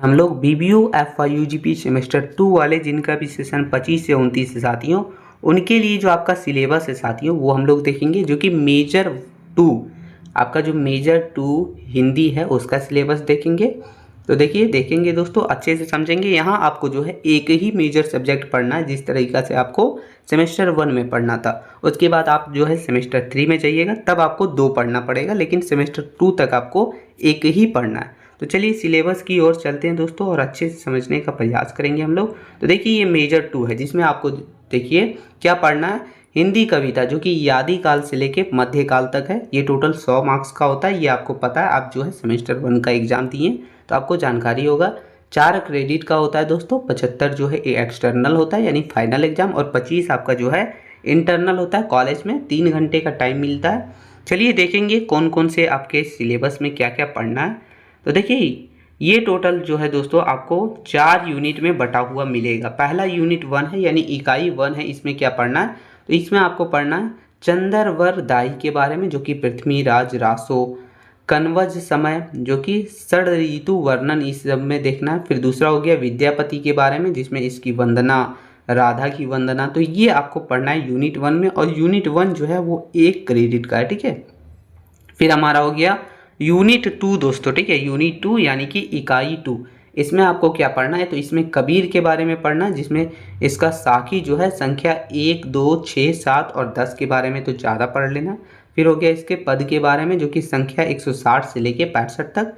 हम लोग BBU FYUGP semester 2 वाले जिनका भी सेशन 25 से 29 है साथियों, उनके लिए जो आपका सिलेबस है साथियों वो हम लोग देखेंगे, जो कि मेजर 2 आपका जो मेजर 2 हिंदी है उसका सिलेबस देखेंगे। तो देखिए देखेंगे दोस्तों, अच्छे से समझेंगे। यहाँ आपको जो है एक ही मेजर सब्जेक्ट पढ़ना है जिस तरीक़ा से आपको सेमेस्टर 1 में पढ़ना था। उसके बाद आप जो है सेमेस्टर 3 में जाइएगा तब आपको 2 पढ़ना पड़ेगा, लेकिन सेमेस्टर 2 तक आपको एक ही पढ़ना है। तो चलिए सिलेबस की ओर चलते हैं दोस्तों और अच्छे से समझने का प्रयास करेंगे हम लोग। तो देखिए ये मेजर 2 है जिसमें आपको देखिए क्या पढ़ना है, हिंदी कविता जो कि यादी काल से लेके मध्य काल तक है। ये टोटल 100 मार्क्स का होता है, ये आपको पता है, आप जो है सेमेस्टर 1 का एग्जाम दिए तो आपको जानकारी होगा। 4 क्रेडिट का होता है दोस्तों, 75 जो है एक्सटर्नल होता है यानी फाइनल एग्जाम, और 25 आपका जो है इंटरनल होता है। कॉलेज में 3 घंटे का टाइम मिलता है। चलिए देखेंगे कौन कौन से आपके सिलेबस में क्या क्या पढ़ना है। तो देखिए ये टोटल जो है दोस्तों आपको 4 यूनिट में बटा हुआ मिलेगा। पहला यूनिट 1 है यानी इकाई 1 है, इसमें क्या पढ़ना है, तो इसमें आपको पढ़ना है चंद्रवर दाई के बारे में, जो कि पृथ्वीराज रासो, कनवज समय जो कि षड ऋतु वर्णन, इस सब में देखना है। फिर दूसरा हो गया विद्यापति के बारे में जिसमें इसकी वंदना, राधा की वंदना, तो ये आपको पढ़ना है यूनिट 1 में। और यूनिट 1 जो है वो 1 क्रेडिट का है, ठीक है। फिर हमारा हो गया यूनिट 2 दोस्तों, ठीक है, यूनिट 2 यानी कि इकाई 2। इसमें आपको क्या पढ़ना है, तो इसमें कबीर के बारे में पढ़ना है जिसमें इसका साखी जो है संख्या 1, 2, 6, 7 और 10 के बारे में तो ज़्यादा पढ़ लेना। फिर हो गया इसके पद के बारे में जो कि संख्या 160 से लेके 65 तक।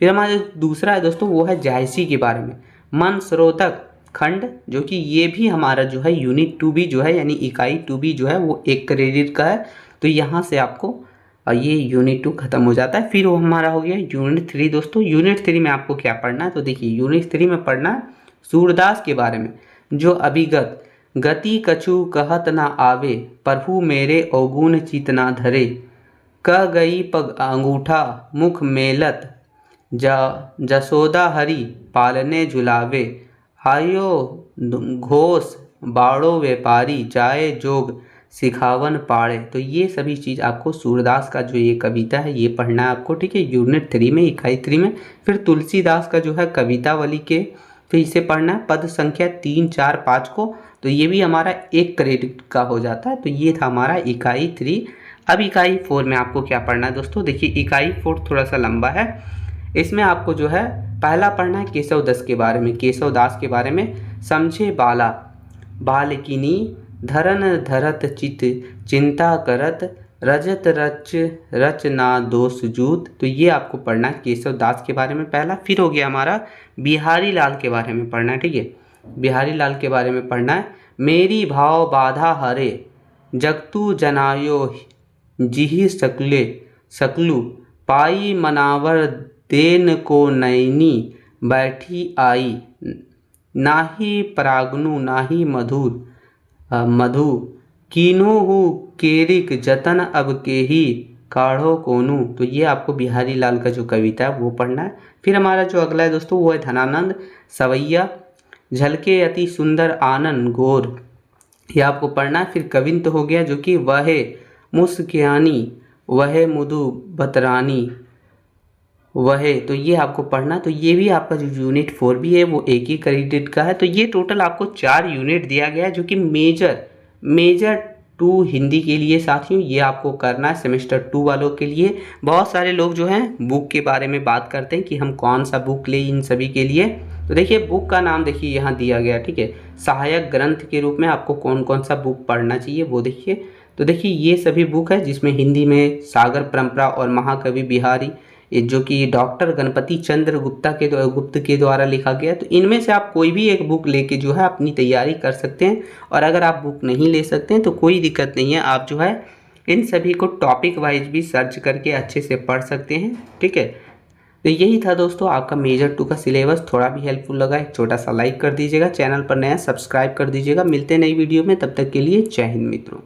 फिर हमारा दूसरा है दोस्तों वो है जायसी के बारे में, मन स्रोतक खंड, जो कि ये भी हमारा जो है यूनिट 2 भी जो है यानी इकाई 2 भी जो है वो 1 क्रेडिट का है। तो यहाँ से आपको ये यूनिट 2 खत्म हो जाता है। फिर वो हमारा हो गया यूनिट 3 दोस्तों। यूनिट 3 में आपको क्या पढ़ना है, तो देखिए यूनिट 3 में पढ़ना है सूरदास के बारे में, जो अभिगत गति कछु कहत ना आवे, प्रभु मेरे अवगुण चित ना धरे, कह गई पग अंगूठा मुख मेलत, जसोदा हरि पालने झुलावे, आयो घोष बाड़ो व्यापारी, जाए जोग सिखावन पाड़े। तो ये सभी चीज़ आपको सूरदास का जो ये कविता है ये पढ़ना है आपको, ठीक है, यूनिट 3 में, इकाई 3 में। फिर तुलसीदास का जो है कवितावली के, तो इसे पढ़ना है पद संख्या 3, 4, 5 को, तो ये भी हमारा 1 क्रेडिट का हो जाता है। तो ये था हमारा इकाई 3। अब इकाई 4 में आपको क्या पढ़ना है दोस्तों, देखिए इकाई 4 थोड़ा सा लंबा है। इसमें आपको जो है पहला पढ़ना है केशव दास के बारे में, केशव दास के बारे में, समझे बाला बालकिनी धरन धरत चित चिंता करत, रजत रच रचना दोष जूत। तो ये आपको पढ़ना है केशव दास के बारे में पहला। फिर हो गया हमारा बिहारी लाल के बारे में पढ़ना है, ठीक है, बिहारी लाल के बारे में पढ़ना है, मेरी भाव बाधा हरे, जगतु जनायो जिहि सकले सकलु, पाई मनावर देन को नैनी, बैठी आई, नाही परागनु नाही मधुर मधु, कीन्हु केरिक जतन अब के ही, काढ़ो कोनु। तो ये आपको बिहारी लाल का जो कविता है वो पढ़ना है। फिर हमारा जो अगला है दोस्तों वो है धनानंद सवैया, झलके अति सुंदर आनंद गोर, ये आपको पढ़ना है। फिर कविंत हो गया जो कि वह मुस्कियानी वह मुदु बतरानी वह, तो ये आपको पढ़ना। तो ये भी आपका जो यूनिट 4 भी है वो 1 ही क्रेडिट का है। तो ये टोटल आपको 4 यूनिट दिया गया है जो कि मेजर 2 हिंदी के लिए साथियों ये आपको करना है सेमेस्टर 2 वालों के लिए। बहुत सारे लोग जो हैं बुक के बारे में बात करते हैं कि हम कौन सा बुक लें इन सभी के लिए। तो देखिए बुक का नाम देखिए यहाँ दिया गया, ठीक है, सहायक ग्रंथ के रूप में आपको कौन कौन सा बुक पढ़ना चाहिए वो देखिए। तो देखिए ये सभी बुक है जिसमें हिंदी में सागर परंपरा और महाकवि बिहारी, जो कि डॉक्टर गणपति चंद्र गुप्त के द्वारा लिखा गया। तो इनमें से आप कोई भी एक बुक लेके जो है अपनी तैयारी कर सकते हैं। और अगर आप बुक नहीं ले सकते हैं तो कोई दिक्कत नहीं है, आप जो है इन सभी को टॉपिक वाइज भी सर्च करके अच्छे से पढ़ सकते हैं, ठीक है। तो यही था दोस्तों आपका मेजर 2 का सिलेबस। थोड़ा भी हेल्पफुल लगा एक छोटा सा लाइक कर दीजिएगा, चैनल पर नया सब्सक्राइब कर दीजिएगा। मिलते हैं नई वीडियो में, तब तक के लिए जय हिंद मित्रों।